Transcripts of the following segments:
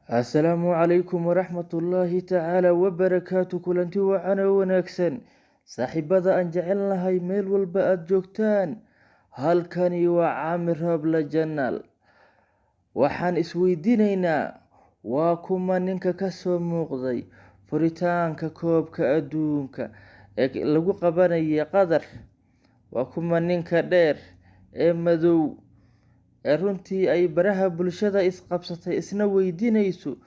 Asalaamu calaykum waraxmatullaahi tacaala wabarakaatu. Kulanti wacan oo wanaagsan saaxiibada aan jecelnahay meel walba aad joogtaan. Halkani waa Caamir Roble Channel. Waxaan isweydiinaynaa waa kuma ninka ka soo muuqday furitaanka koobka adduunka ee lagu qabanayay Qatar. Waa kuma ninka dheer ee madow ee runtii ay baraha bulshada isqabsatay isna weydiinayso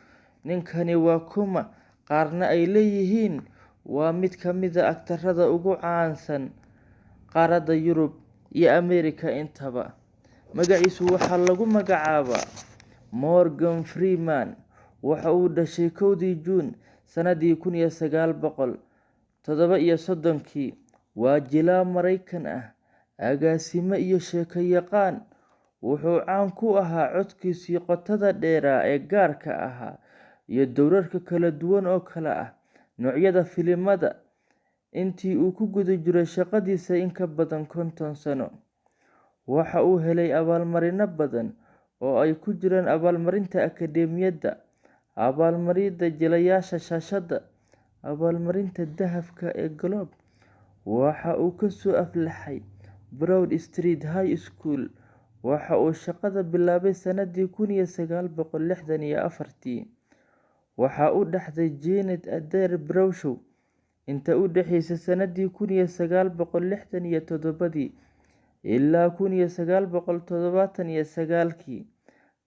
ninkani waa kuma. Qaarna ay leeyihiin waa mid ka mid ah aktarada ugu caansan qaaradda Yurub iyo Ameerika intaba. Magaciisu waxaa lagu magacaabaa Morgan Freeman. Waxa uu dhashay 1 Juun sanadii 1937. Waa jilaa Mareykan ah, agaasime iyo sheeko-yaqaan. Wuxuu caan ku ahaa codkiisii qotada dheeraa ee gaarka ahaa iyo doorarka kala duwan oo kala ah noocyada filimada. Intii uu ku guda jiray shaqadiisa in ka badan 50 sano, waxa uu helay abaalmarino badan oo ay ku jiraan abaalmarinta Akadeemiyadda, abaalmarinta Jilayaasha Shaashadda, abaalmarinta Dahabka ee Globe. Waxa uu ka soo aflaxay Broad Street High School. Waxa uu shaqada bilaabay sanadii 1964. Waxa uu dhaxday Janet Adair Browshaw inta u dhaxaysay sanadii 1967 ilaa 1979.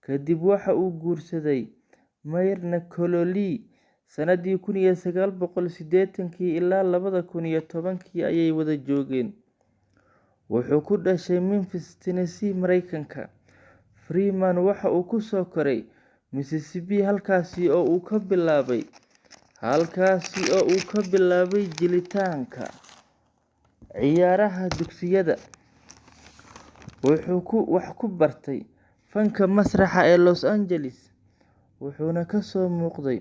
Kadib waxa uu guursaday Myrna Connolly sanadii 1980 ilaa 2010 ayay wada joogeen. Wuxuu ku dhashay Memphis, Tennessee, Mareykanka. Freeman waxa uu ku soo koray Mississippi halkaas oo uu ka bilaabay jilitaanka ciyaaraha dugsiyada. Wuxuu wax ku bartay fanka masraxa ee Los Angeles, wuxuuna ka soo muuqday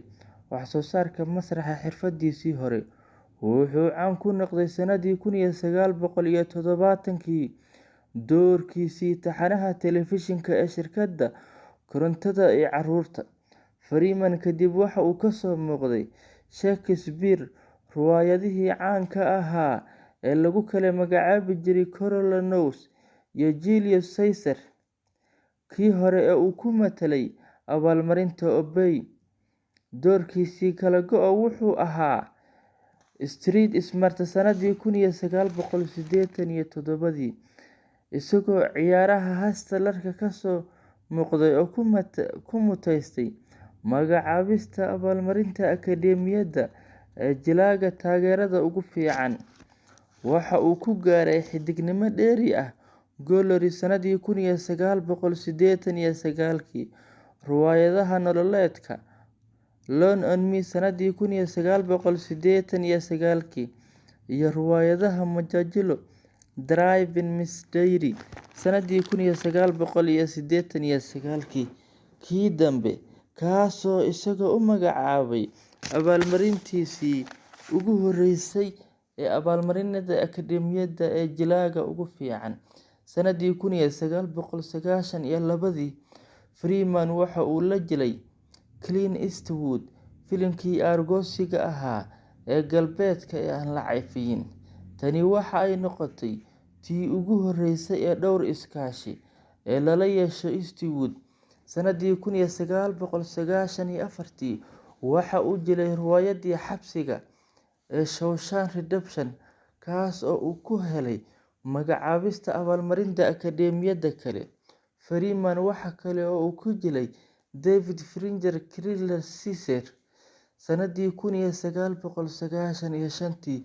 wax soo saarka masraxa xirfadiisii hore. Wuxuu caan ku noqday sanadii 1970 doorkiisii taxanaha telefishinka ee shirkadda korontada ee carruurta. Freeman kadib waxa uu ka soo muuqday Shakespeare, riwaayadihii caanka ahaa ee lagu kala magacaabi jiray Coriolanus iyo Julius Caesar. Kii hore ee uu ku matalay abaalmarinta Obey. Doorkiisii kala go'o wuxuu ahaa Street Smart sanadii 1987, isagoo ciyaaraha Hustler ka soo muuqday oo ku mutaystay magacaabista abaalmarinta Akadeemiyadda ee Jilaaga Taageerada Ugu Fiican. Waxa uu ku gaaray xiddignimo dheeri ah Glory sanadii 1989, riwaayadaha nololeedka Lean on Me sanadii 1989, iyo riwaayadaha majaajilo Driving Miss Daisy sanadii 1989. Kii dambe, kaasoo isaga u magacaabay abaalmarintiisii ugu horeysay ee abaalmarinada Akadeemiyadda ee Jilaaga Ugu Fiican sanadii 1992. Freeman waxa uu la jilay Clint Eastwood filimkii aargoosiga ahaa ee galbeedka ee aan la cafiyin. Tani waxa ay noqotay tii ugu horeysay ee dhowr iskaashi ee lala yeesho Eastwood. Sanadii 1994 waxa uu jilay riwaayadii xabsiga ee Shawshank Redemption, kaas oo uu ku helay magacaabista abaalmarinta Akadeemiyadda kale. Freeman waxa kale oo uu ku jilay David Fincher thriller Caesar sanadii 1995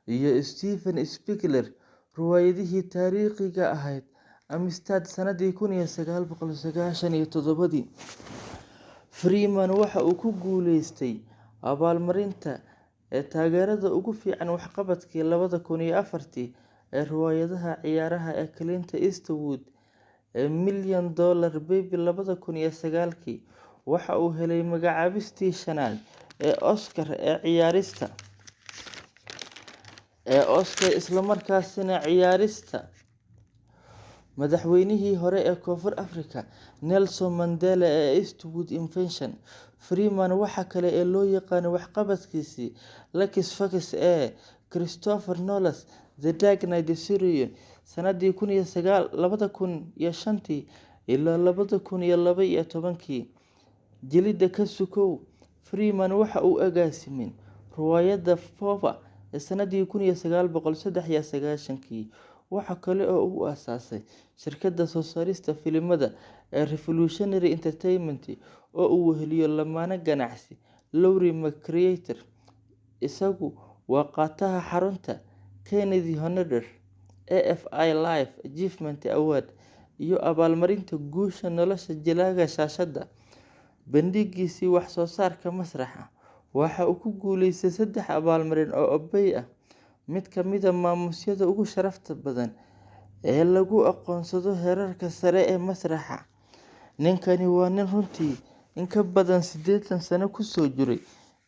iyo Steven Spielberg riwaayadii taariikhiga ahayd Amistad sanadii 1997. Freeman waxa uu ku guuleystay abaalmarinta taageerada ugu fiican waxqabadkii 2004 ee riwaayadda ciyaaraha ee Clint Eastwood ee $1 Million Baby 2009. Waxa uu helay magacaabistii 5aad ee Oscar isla markaasina ciyaarista madaxweynihii hore ee Koonfur Afrika Nelson Mandela ee Eastwood Invention. Freeman waxa kale ee loo yaqaan waxqabadkiisii Lakis Fakis ee Christopher Nolan The Dark Knight series sanadii 2005 ilaa 2012. Jilida ka sukow, Freeman waxa uu agaasimay riwaayadda Fova ee sanadii 1993. Waxa kale oo uu aasaasay shirkadda soo saarista filimada ee Revolutionary Entertainment oo uu weheliyo lamaane ganacsi Laurie McCreary. Isagu waa qaataha xarunta Kennedy Honor AFI Life Achievement Award iyo abaalmarinta guusha nolosha jilaaga shaashadda. Bandhigiisii wax soo saarka masraxa waxa uu ku guuleystay 3 abaalmarin oo Obey ah, mid ka mid ah maamuusyada ugu sharafta badan ee lagu aqoonsado heerarka sare ee masraxa. Ninkani waa nin runtii in ka badan 80 sano ku soo jiray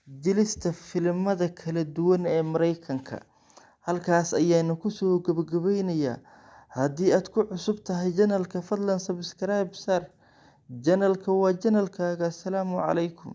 jilista filimada kala duwan ee Mareykanka. Halkaas ayaanu ku soo gabagabeynayaa. Haddii aad ku cusub tahay channelka, fadlan subscribe saar. Channelka waa channelkaaga. Asalaamu calaykum.